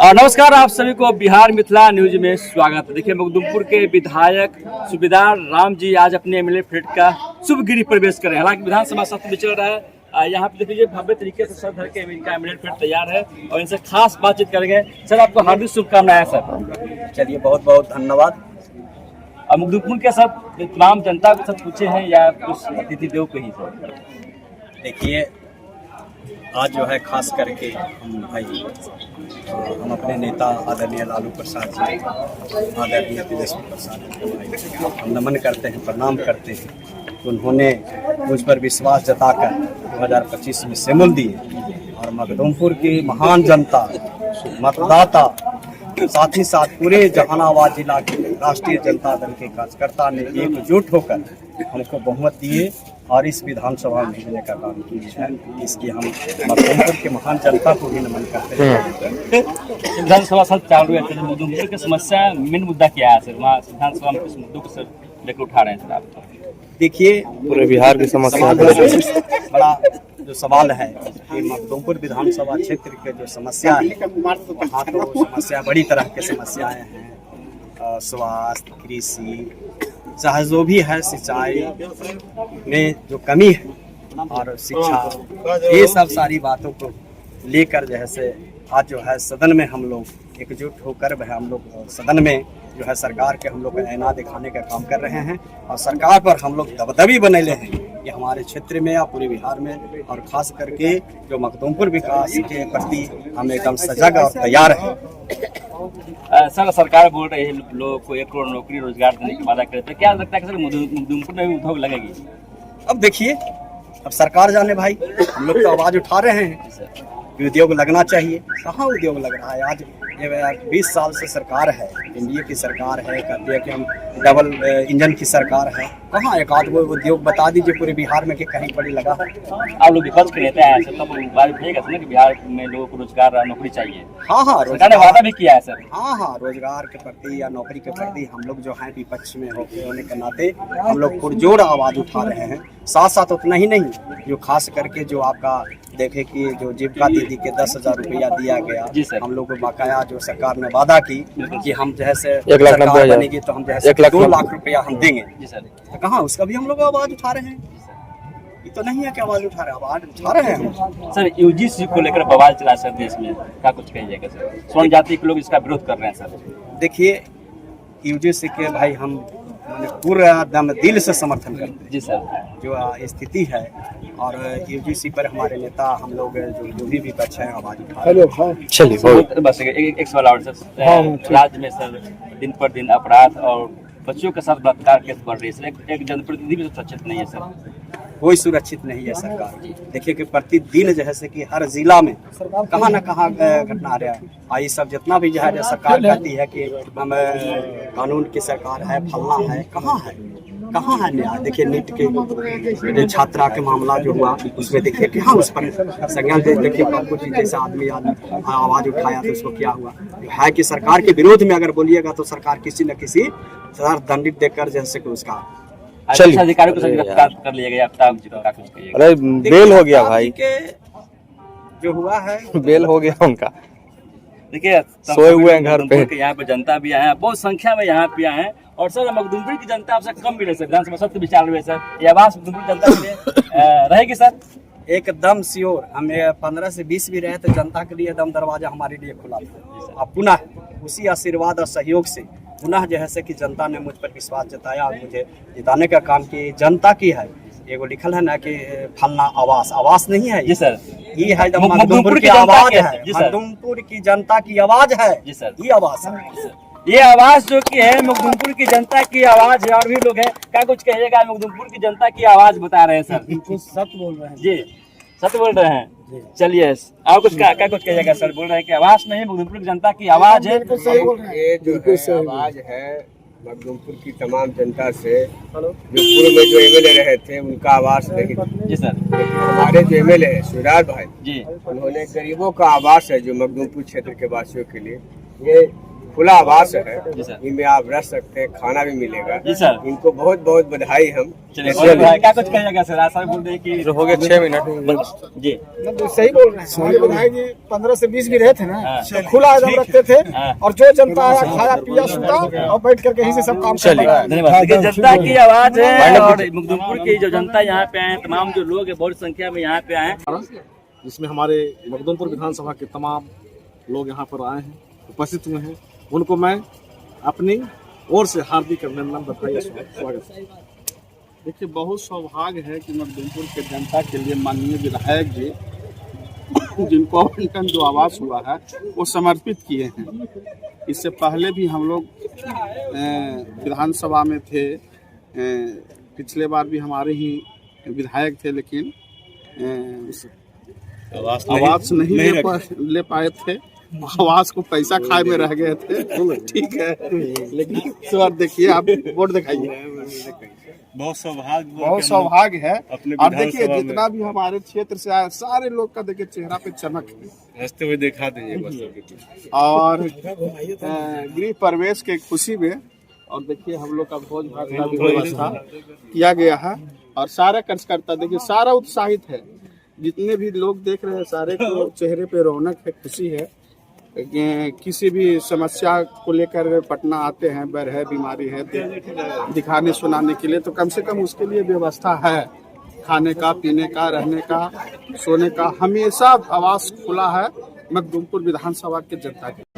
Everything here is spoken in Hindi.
नमस्कार, आप सभी को बिहार मिथिला न्यूज में स्वागत है। देखिए, मखदूमपुर के विधायक सूबेदार राम जी आज अपने एमएलए फ्लैट का शुभ गिरी प्रवेश कर रहे हैं। हालांकि विधानसभा सत्र भी चल रहा है। यहाँ पे देखिए भव्य तरीके से सर धर के इनका एमएलए फ्लैट तैयार है और इनसे खास बातचीत करेंगे। सर, आपको हार्दिक शुभकामनाएं सर। चलिए, बहुत बहुत धन्यवाद। मखदूमपुर के सब तमाम जनता को सब पूछे हैं या कुछ अतिथि देव को ही सर? देखिए, आज जो है खास करके हम अपने नेता आदरणीय लालू प्रसाद जी, आदरणीय तेजस्वी प्रसाद जी हम नमन करते हैं, प्रणाम करते हैं। उन्होंने मुझ पर विश्वास जताकर 2025 में सेमुल दिए और मखदूमपुर की महान जनता, मतदाता, साथ ही साथ पूरे जहानाबाद जिला के राष्ट्रीय जनता दल के कार्यकर्ता ने एकजुट होकर हमको बहुमत दिए और इस विधानसभा में भेजने का काम किया है। इसकी हम मखदूमपुर के महान जनता को भी नमन करते हैं। विधानसभा सत्र चालू है, मखदूमपुर की समस्या मेन मुद्दा क्या है सर? वहाँ विधानसभा में किस मुद्दों को सर लेकर उठा रहे हैं सर आप? देखिए, पूरे बिहार की समस्या बड़ा जो सवाल है कि मखदूमपुर विधानसभा क्षेत्र के जो समस्या है, वहाँ तो समस्या बड़ी तरह की समस्याएं हैं। स्वास्थ्य, कृषि, चाहे जो भी है, सिंचाई में जो कमी है और शिक्षा, ये सब सारी बातों को लेकर जैसे आज जो है सदन में हम लोग एकजुट होकर हम लोग सदन में जो है सरकार के हम लोग ऐना दिखाने का काम कर रहे हैं और सरकार पर हम लोग दबदबी बनैले हैं कि हमारे क्षेत्र में या पूरे बिहार में और खास करके जो मखदूमपुर विकास के प्रति हम एकदम सजग और तैयार हैं। सर, सरकार बोल रही है लोगों को 1 करोड़ नौकरी रोजगार देने की वादा करते हैं। क्या लगता है कि सर मखदूमपुर में भी उद्योग लगेगी? अब देखिए, अब सरकार जाने भाई, हम लोग तो आवाज उठा रहे हैं कि उद्योग लगना चाहिए। कहाँ उद्योग लग रहा है? आज 20 साल से सरकार है, एनडीए की सरकार है, कहते हैं कि हम डबल इंजन की सरकार है। कहाँ एक आध वो उद्योग बता दीजिए पूरे बिहार में कि कहीं पड़ी लगा है? आप लोग विपक्ष के नेता हैं सर, तब बात उठेगा सर कि बिहार में लोगों को रोजगार नौकरी चाहिए। हाँ, सरकार ने वादा भी किया है सर। हाँ, रोजगार के प्रति या नौकरी के प्रति हम लोग जो है विपक्ष में होने के नाते हम लोग पुरजोर आवाज उठा रहे हैं। साथ साथ उतना ही नहीं, जो खास करके जो आपका देखे कि जो जीविका दीदी के 10,000 रुपया दिया गया, हम लोग को बकाया जो सरकार ने वादा की कि हम जैसे सरकार बनेगी तो हम जैसे 2 लाख रुपया हम देंगे। जी सर, तो कहाँ उसका भी हम लोग आवाज उठा रहे हैं? ये तो नहीं है कि आवाज उठा रहे हैं, आवाज उठा रहे हैं सर। यूजीसी को लेकर बवाल चला सर देश में, क्या कुछ कहिएगा सर? स्वर्ण जाति के लोग इसका विरोध कर रहे हैं सर। देखिए, यूजीसी के भाई हम पूरा दम दिल से समर्थन करते हैं। जी सर, जो स्थिति है और यूजीसी पर हमारे नेता हम लोग जो भी विपक्ष है आवाज उठा रहे हैं। चलिए बस एक सवाल और सर। राज्य में सर दिन पर दिन अपराध और बच्चों के साथ बलात्कार केस बढ़ रही है सर। एक जनप्रतिनिधि भी सुरक्षित नहीं है सर। कोई सुरक्षित नहीं है सरकार। देखिए कि प्रतिदिन जैसे कि हर जिला में कहाँ न कहाँ घटना आ रहा है। ये सब जितना भी जो है सरकार कहती है कि हम कानून की सरकार है, फलना है, कहाँ है न्याय? देखिए, नीट के छात्रा के मामला जो हुआ उसमें देखिए कि हाँ, उस पर संज्ञान देखिए आपको जैसा आदमी आवाज उठाया तो उसको क्या हुआ है कि सरकार के विरोध में अगर बोलिएगा तो सरकार किसी न किसी दंडित देकर जैसे कि उसका अधिकारियों को गिरफ्तार कर लिया गया। अरे बेल हो गया भाई, जो हुआ है बेल हो गया उनका। देखिए, सोए हुए हैं घर पे। यहाँ पे जनता भी आए हैं, बहुत संख्या में यहाँ पे आए हैं। और सर, मखदूमपुर की जनता आपसे कम मिले सर, विधानसभा सत्र भी चालू है सर, ये आवाज मखदूमपुर जनता के लिए रहेगी सर? एकदम श्योर। हमें 15 से 20 भी रहे तो जनता के लिए एकदम दरवाजा हमारे लिए खुला था। अब पुनः उसी आशीर्वाद और सहयोग से पुनः जैसे कि जनता ने मुझ पर विश्वास जताया और मुझे जिताने का काम किया। जनता की है एगो लिखल है ना कि फलना आवास नहीं है जी सर, ये है मखदूमपुर की आवाज है, मखदूमपुर की जनता की आवाज है जी सर, ये आवाज है। ये आवाज जो की है मखदूमपुर की जनता की आवाज है। और भी लोग हैं, क्या कुछ कहिएगा? मखदूमपुर की जनता की आवाज बता रहे हैं सर। बिल्कुल सच बोल रहे हैं जी, सच बोल रहे हैं। चलिए, और कुछ क्या कुछ कहिएगा सर? बोल रहे हैं कि आवाज नहीं, मखदूमपुर की जनता की आवाज है। ये जो आवाज है मखदूमपुर की तमाम जनता से, जो पूर्व में जो एमएलए रहे थे उनका आवाज नहीं था जी सर। हमारे जो एमएलए है सूबेदार भाई जी, उन्होंने गरीबों का आवास है जो मखदूमपुर क्षेत्र के वासियों के लिए, ये खुला आवास है, जी सर। इनमें आप रह सकते हैं, खाना भी मिलेगा। जी सर। इनको बहुत बहुत बधाई हम। चलिए बहुत बहुत- क्या कुछ कहिएगा सर? आशा बोल रहे कि हो गया 6 मिनट। जी तो सही बोल रहे हैं। हमारे विधायक जी 15 से 20 भी रहे थे ना, हाँ। तो खुला एकदम रखते थे हाँ। और जो जनता आया खाया पिया सुता और बैठ करके यहीं से सब काम चलिए। कर धन्यवाद। देखिए जनता की आवाज है और मुकदुमपुर की जो जनता यहाँ पे आए, तमाम जो लोग हैं बड़ी संख्या में यहाँ पे आए। जिसमें हमारे मखदुमपुर विधानसभा के तमाम लोग यहाँ पर आए हैं, उपस्थित हुए हैं। उनको मैं अपनी ओर से हार्दिक अभिनंदन बधाई स्वागत है। देखिए, बहुत सौभाग्य है कि मखदुमपुर के जनता के लिए माननीय विधायक जी जिनको आवंटन जो आवास हुआ है वो समर्पित किए हैं। इससे पहले भी हम लोग विधानसभा में थे, पिछले बार भी हमारे ही विधायक थे, लेकिन आवास नहीं ले पाए थे। आवास को पैसा खाए में रह गए थे। ठीक है, लेकिन इस बार देखिए, आप वोट दिखाइए। बहुत सौभाग्य है। अपने और देखिए, विधानसभा में। जितना भी हमारे क्षेत्र से आए सारे लोग का देखिए चेहरा पे चमक है। हंसते हुए दिखा दीजिए बस सबके। और गृह प्रवेश के खुशी में, और देखिए हम लोग का भोज भात का भी व्यवस्था किया गया है। और सारे कार्यकर्ता देखिए सारा उत्साहित है। जितने भी लोग देख रहे हैं सारे को चेहरे पे रौनक है, खुशी है। किसी भी समस्या को लेकर पटना आते हैं, बर है, बीमारी है, दिखाने सुनाने के लिए, तो कम से कम उसके लिए व्यवस्था है। खाने का, पीने का, रहने का, सोने का, हमेशा आवास खुला है मखदुमपुर विधानसभा के जनता के।